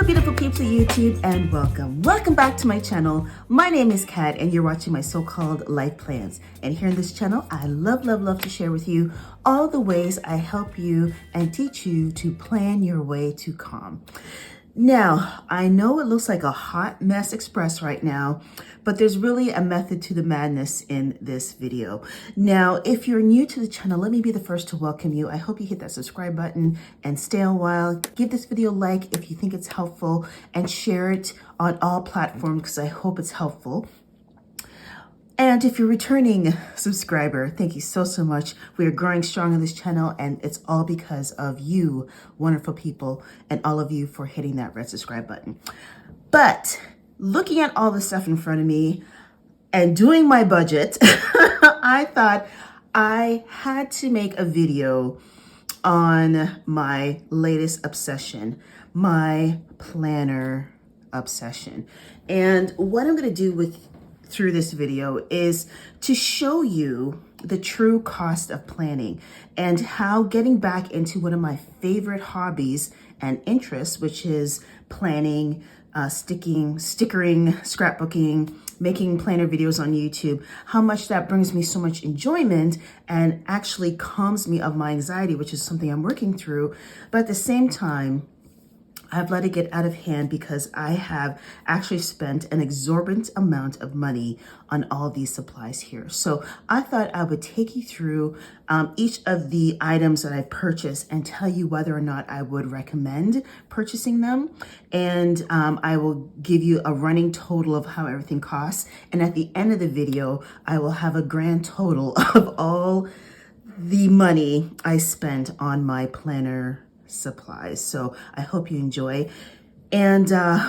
beautiful peeps of YouTube, and welcome back to my channel. My name is Kat and you're watching my so-called life plans. And here in this channel, I love to share with you all the ways I help you and teach you to plan your way to calm. Now, I know it looks like a hot mess express right now, but there's really a method to the madness in this video. Now, if you're new to the channel, let me be the first to welcome you. I hope you hit that subscribe button and stay a while. Give this video a like if you think it's helpful and share it on all platforms because I hope it's helpful. And if you're a returning subscriber, thank you so much. We are growing strong on this channel, and it's all because of you, wonderful people, and all of you for hitting that red subscribe button. But looking at all the stuff in front of me and doing my budget, I thought I had to make a video on my latest obsession, my planner obsession. And what I'm going to do through this video is to show you the true cost of planning and how getting back into one of my favorite hobbies and interests, which is planning, stickering, scrapbooking, making planner videos on YouTube, how much that brings me so much enjoyment and actually calms me of my anxiety, which is something I'm working through. But at the same time, I've let it get out of hand because I have actually spent an exorbitant amount of money on all these supplies here. So I thought I would take you through each of the items that I've purchased and tell you whether or not I would recommend purchasing them. And I will give you a running total of how everything costs. And at the end of the video, I will have a grand total of all the money I spent on my planner supplies. So I hope you enjoy. And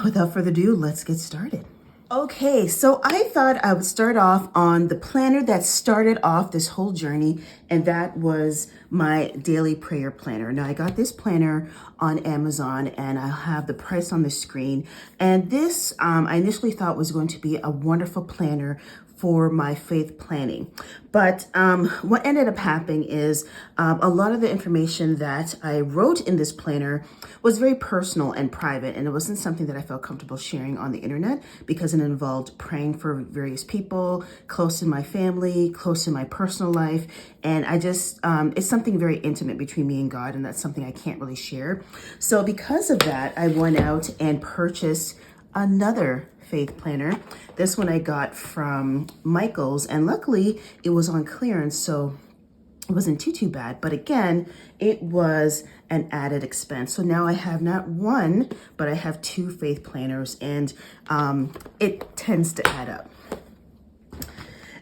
without further ado, let's get started. Okay, so I thought I would start off on the planner that started off this whole journey, and that was my daily prayer planner. Now, I got this planner on Amazon, and I'll have the price on the screen. And this, I initially thought was going to be a wonderful planner for my faith planning. But what ended up happening is a lot of the information that I wrote in this planner was very personal and private, and it wasn't something that I felt comfortable sharing on the internet because it involved praying for various people close in my family, close in my personal life. And I just, it's something very intimate between me and God, and that's something I can't really share. So because of that, I went out and purchased another faith planner. This one I got from Michael's, and luckily it was on clearance, so it wasn't too bad. But again, it was an added expense. So now I have not one, but I have two faith planners, and it tends to add up.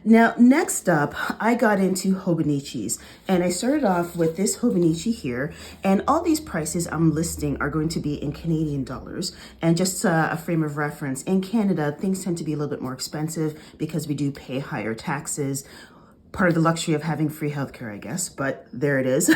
Now, next up, I got into Hobonichis, and I started off with this Hobonichi here, and all these prices I'm listing are going to be in Canadian dollars. And just a frame of reference, in Canada, things tend to be a little bit more expensive because we do pay higher taxes. Part of the luxury of having free healthcare, I guess, but there it is.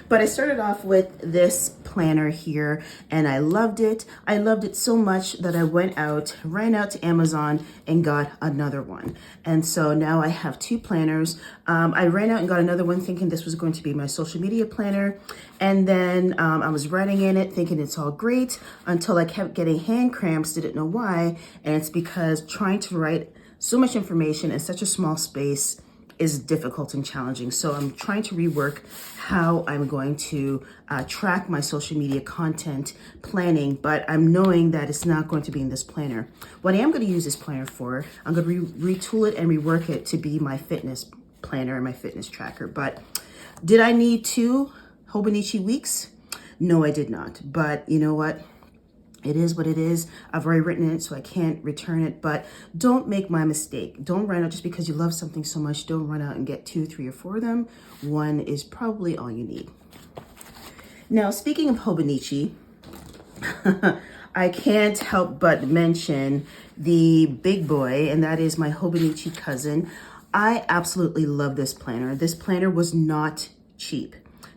But I started off with this planner here, and I loved it. I loved it so much that I ran out to Amazon and got another one. And so now I have two planners. I ran out and got another one thinking this was going to be my social media planner. And then I was writing in it thinking it's all great until I kept getting hand cramps, didn't know why. And it's because trying to write so much information in such a small space is difficult and challenging. So I'm trying to rework how I'm going to track my social media content planning, but I'm knowing that it's not going to be in this planner. What I am going to use this planner for, I'm going to retool it and rework it to be my fitness planner and my fitness tracker. But did I need two Hobonichi weeks? No, I did not. But you know what? It is what it is. I've already written it, so I can't return it. But don't make my mistake. Don't run out just because you love something so much. Don't run out and get 2, 3, or 4 of them. One is probably all you need. Now, speaking of Hobonichi, I can't help but mention the big boy, and that is my Hobonichi cousin. I absolutely love this planner. This planner was not cheap.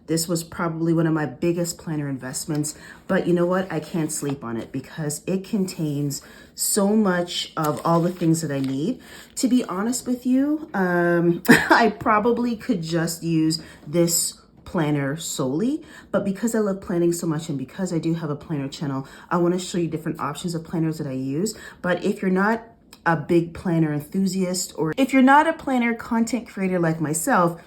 This was probably one of my biggest planner investments, but you know what? I can't sleep on it because it contains so much of all the things that I need. To be honest with you, I probably could just use this planner solely, but because I love planning so much and because I do have a planner channel, I want to show you different options of planners that I use. But if you're not a big planner enthusiast, or if you're not a planner content creator like myself,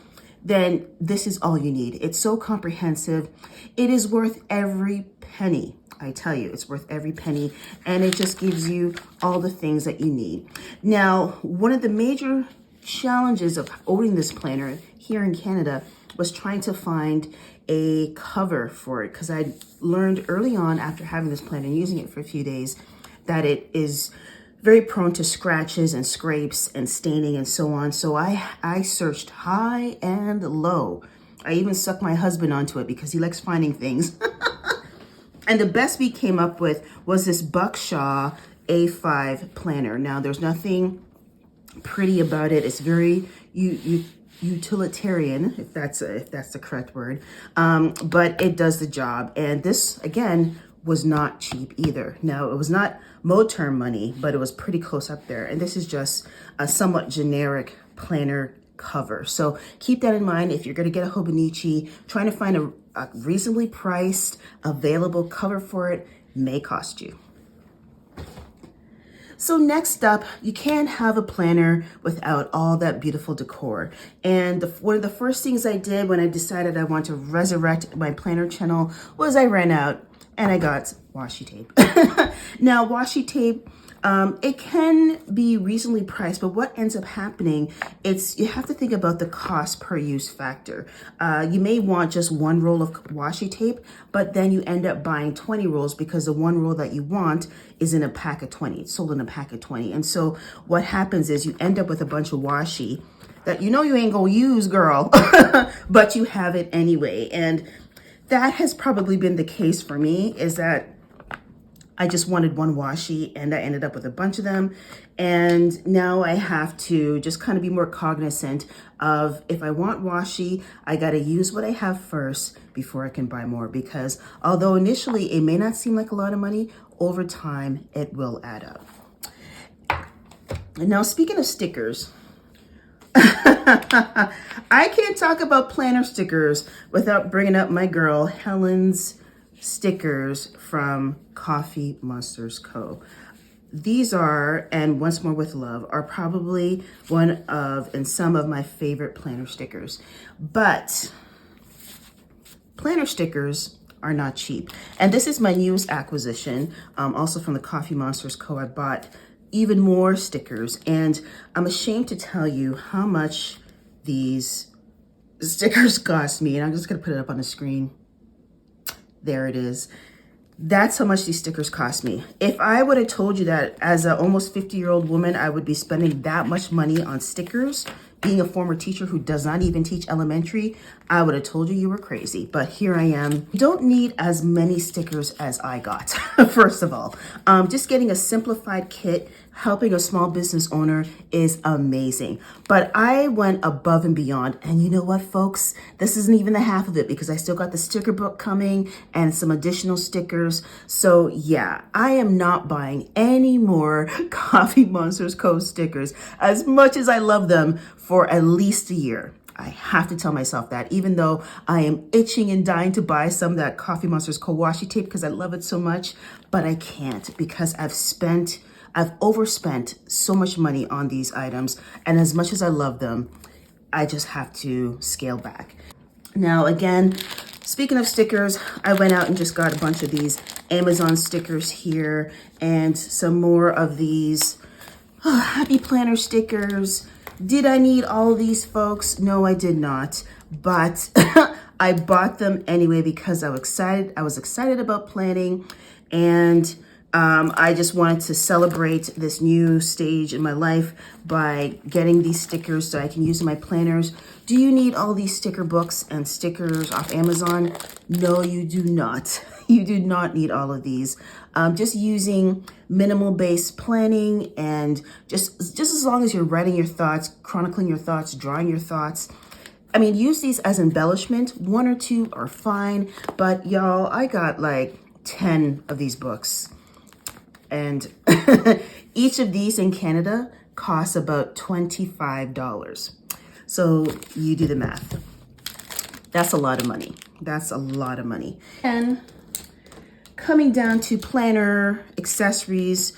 then this is all you need. It's so comprehensive. It is worth every penny. I tell you, it's worth every penny, and it just gives you all the things that you need. Now, one of the major challenges of owning this planner here in Canada was trying to find a cover for it, because I learned early on after having this planner and using it for a few days that it is very prone to scratches and scrapes and staining and so on. So I searched high and low. I even sucked my husband onto it because he likes finding things. And the best we came up with was this Buckshaw A5 planner. Now, there's nothing pretty about it. It's very utilitarian, if that's the correct word, but it does the job. And this, again, was not cheap either. Now, it was not Moterm money, but it was pretty close up there. And this is just a somewhat generic planner cover. So keep that in mind if you're going to get a Hobonichi. Trying to find a reasonably priced, available cover for it may cost you. So next up, you can't have a planner without all that beautiful decor. And one of the first things I did when I decided I want to resurrect my planner channel was I ran out and I got washi tape. Now, washi tape, it can be reasonably priced, but what ends up happening, you have to think about the cost per use factor. You may want just one roll of washi tape, but then you end up buying 20 rolls because the one roll that you want is in a pack of 20. It's sold in a pack of 20. And so what happens is you end up with a bunch of washi that you know you ain't gonna use, girl, but you have it anyway. And that has probably been the case for me, is that I just wanted one washi and I ended up with a bunch of them. And now I have to just kind of be more cognizant of, if I want washi, I got to use what I have first before I can buy more, because although initially it may not seem like a lot of money, over time it will add up. And now, speaking of stickers, I can't talk about planner stickers without bringing up my girl Helen's stickers from Coffee Monsters Co. These are, and Once More with Love, are probably one of and some of my favorite planner stickers. But planner stickers are not cheap. And this is my newest acquisition, also from the Coffee Monsters Co. I bought even more stickers, and I'm ashamed to tell you how much these stickers cost me. And I'm just gonna put it up on the screen. There it is. That's how much these stickers cost me. If I would have told you that as an almost 50-year-old woman, I would be spending that much money on stickers, being a former teacher who does not even teach elementary, I would have told you were crazy. But here I am. You don't need as many stickers as I got, first of all. Just getting a simplified kit, helping a small business owner is amazing. But I went above and beyond. And you know what, folks? This isn't even the half of it, because I still got the sticker book coming and some additional stickers. So yeah, I am not buying any more Coffee Monsters Co. stickers, as much as I love them, for at least a year. I have to tell myself that, even though I am itching and dying to buy some of that Coffee Monsters Co. washi tape because I love it so much, but I can't, because I've overspent so much money on these items, and as much as I love them, I just have to scale back. Now, again, speaking of stickers, I went out and just got a bunch of these Amazon stickers here, and some more of these happy planner stickers. Did I need all these, folks? No, I did not, but I bought them anyway because I was excited about planning, and I just wanted to celebrate this new stage in my life by getting these stickers so I can use in my planners. Do you need all these sticker books and stickers off Amazon? No, you do not. You do not need all of these. Just using minimal-based planning, and just as long as you're writing your thoughts, chronicling your thoughts, drawing your thoughts. I mean, use these as embellishment. 1 or 2 are fine, but y'all, I got like 10 of these books. And each of these in Canada costs about $25. So you do the math. That's a lot of money. That's a lot of money. And coming down to planner accessories,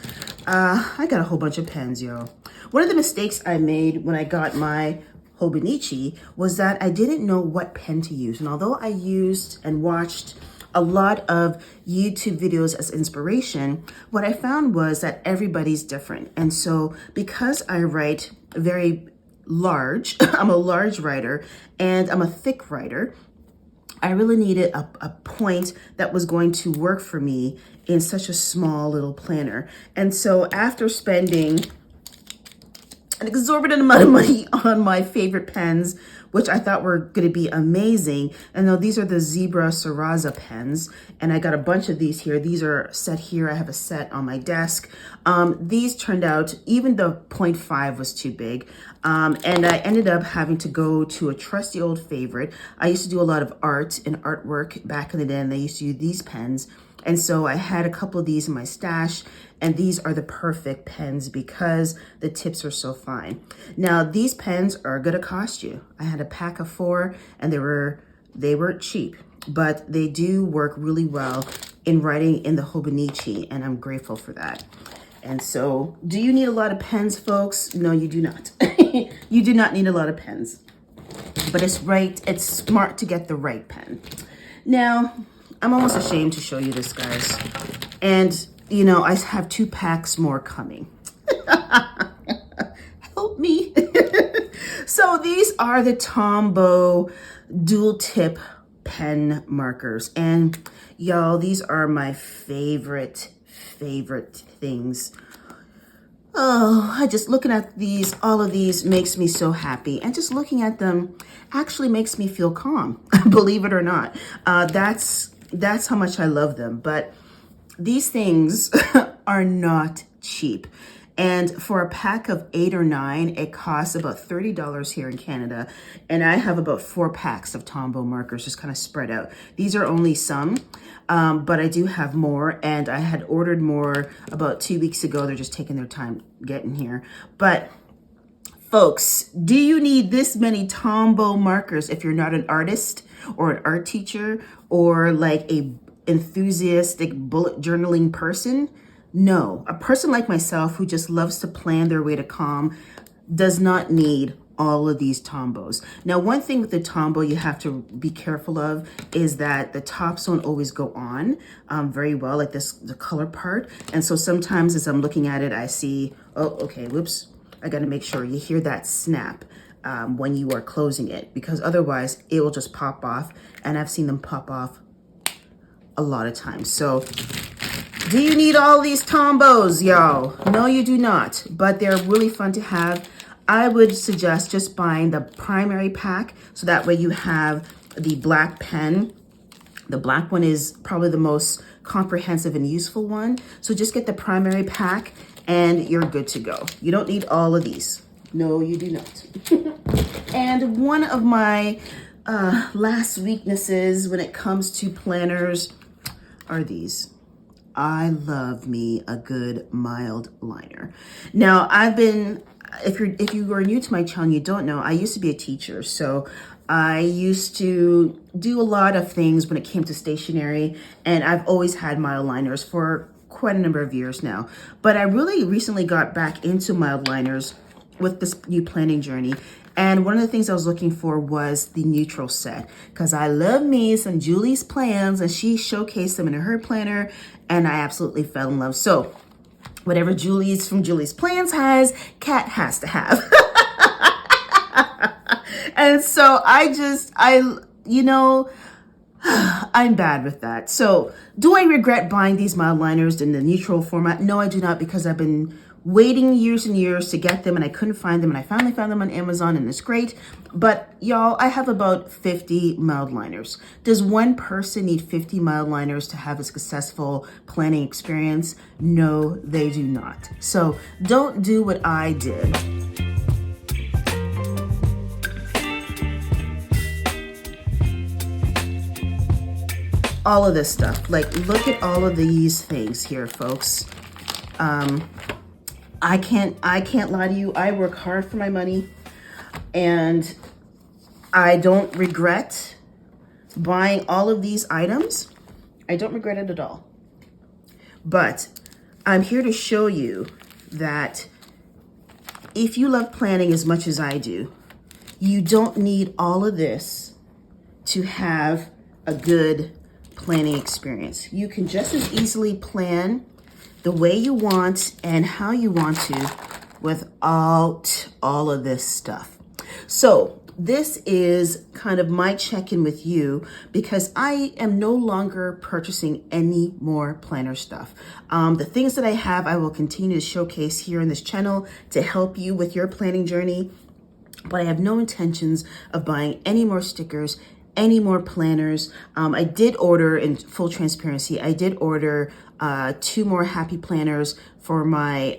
I got a whole bunch of pens, yo. One of the mistakes I made when I got my Hobonichi was that I didn't know what pen to use. And although I used and watched a lot of YouTube videos as inspiration, what I found was that everybody's different. And so because I write very large, I'm a large writer and I'm a thick writer, I really needed a point that was going to work for me in such a small little planner. And so after spending an exorbitant amount of money on my favorite pens, which I thought were going to be amazing. And now these are the Zebra Sarraza pens, and I got a bunch of these here. These are set here. I have a set on my desk. These turned out, even the 0.5 was too big. And I ended up having to go to a trusty old favorite. I used to do a lot of art and artwork back in the day, and they used to use these pens. And so I had a couple of these in my stash, and these are the perfect pens because the tips are so fine. Now, these pens are gonna cost you. I had a pack of 4, and they weren't cheap, but they do work really well in writing in the Hobonichi, and I'm grateful for that. And so, do you need a lot of pens, folks? No, you do not. You do not need a lot of pens, but it's smart to get the right pen. Now, I'm almost ashamed to show you this, guys. And, you know, I have 2 packs more coming. Help me. So these are the Tombow dual tip pen markers. And y'all, these are my favorite things. Oh, I just looking at these, all of these makes me so happy. And just looking at them actually makes me feel calm, believe it or not. That's how much I love them. But these things are not cheap. And for a pack of 8 or 9, it costs about $30 here in Canada. And I have about 4 packs of Tombow markers just kind of spread out. These are only some, but I do have more. And I had ordered more about 2 weeks ago. They're just taking their time getting here. But folks, do you need this many Tombow markers if you're not an artist or an art teacher or like a enthusiastic bullet journaling person? No, a person like myself who just loves to plan their way to calm does not need all of these Tombows. Now, one thing with the Tombow you have to be careful of is that the tops don't always go on very well, like this, the color part. And so sometimes as I'm looking at it, I see, oh, okay, whoops. I got to make sure you hear that snap when you are closing it, because otherwise it will just pop off. And I've seen them pop off a lot of times. So do you need all these Tombows, y'all? No, you do not, but they're really fun to have. I would suggest just buying the primary pack, so that way you have the black pen. The black one is probably the most comprehensive and useful one. So just get the primary pack and you're good to go. You don't need all of these. No, you do not. And one of my last weaknesses when it comes to planners are these. I love me a good mild liner. Now, if you are new to my channel, you don't know, I used to be a teacher. So I used to do a lot of things when it came to stationery, and I've always had mild liners for quite a number of years now. But I really recently got back into mild liners with this new planning journey. And one of the things I was looking for was the neutral set, because I love me some Julie's plans, and she showcased them in her planner, and I absolutely fell in love. So whatever Julie's from Julie's Plans has, Kat has to have. And so I'm bad with that. So do I regret buying these mild liners in the neutral format? No, I do not, because I've been waiting years and years to get them, and I couldn't find them, and I finally found them on Amazon, and it's great. But y'all, I have about 50 mild liners. Does one person need 50 mild liners to have a successful planning experience? No, they do not. So don't do what I did. All of this stuff, like look at all of these things here, folks. I can't lie to you. I work hard for my money, and I don't regret buying all of these items. I don't regret it at all. But I'm here to show you that if you love planning as much as I do, you don't need all of this to have a good planning experience. You can just as easily plan the way you want and how you want to without all of this stuff. So this is kind of my check-in with you because I am no longer purchasing any more planner stuff. The things that I have, I will continue to showcase here in this channel to help you with your planning journey, but I have no intentions of buying any more stickers, any more planners. I did order, in full transparency, I did order 2 more happy planners for my,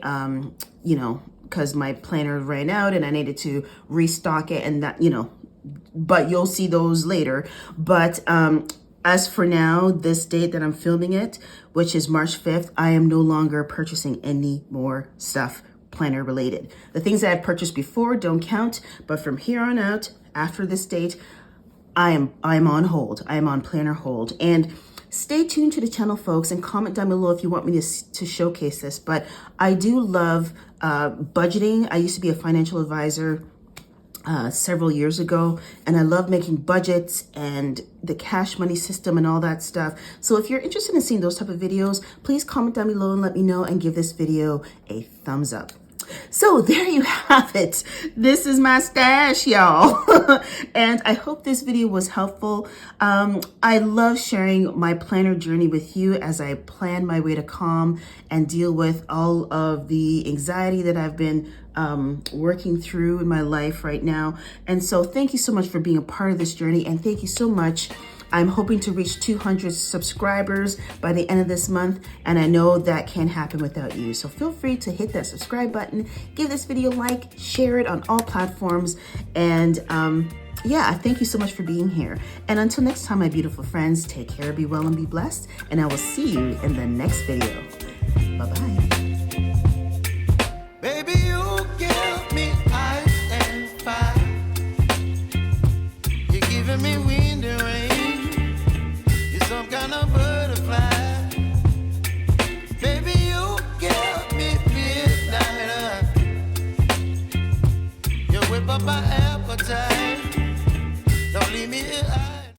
because my planner ran out and I needed to restock it, and that, but you'll see those later. But as for now, this date that I'm filming it, which is March 5th, I am no longer purchasing any more stuff planner related. The things that I've purchased before don't count, but from here on out, after this date, I'm on hold. I am on planner hold. And stay tuned to the channel, folks, and comment down below if you want me to showcase this. But I do love budgeting. I used to be a financial advisor several years ago, and I love making budgets and the cash money system and all that stuff. So if you're interested in seeing those type of videos, please comment down below and let me know, and give this video a thumbs up. So there you have it. This is my stash, y'all. And I hope this video was helpful. I love sharing my planner journey with you as I plan my way to calm and deal with all of the anxiety that I've been working through in my life right now. And so thank you so much for being a part of this journey, and thank you so much. I'm hoping to reach 200 subscribers by the end of this month, and I know that can't happen without you. So feel free to hit that subscribe button, give this video a like, share it on all platforms, and yeah, thank you so much for being here. And until next time, my beautiful friends, take care, be well, and be blessed, and I will see you in the next video. Bye-bye.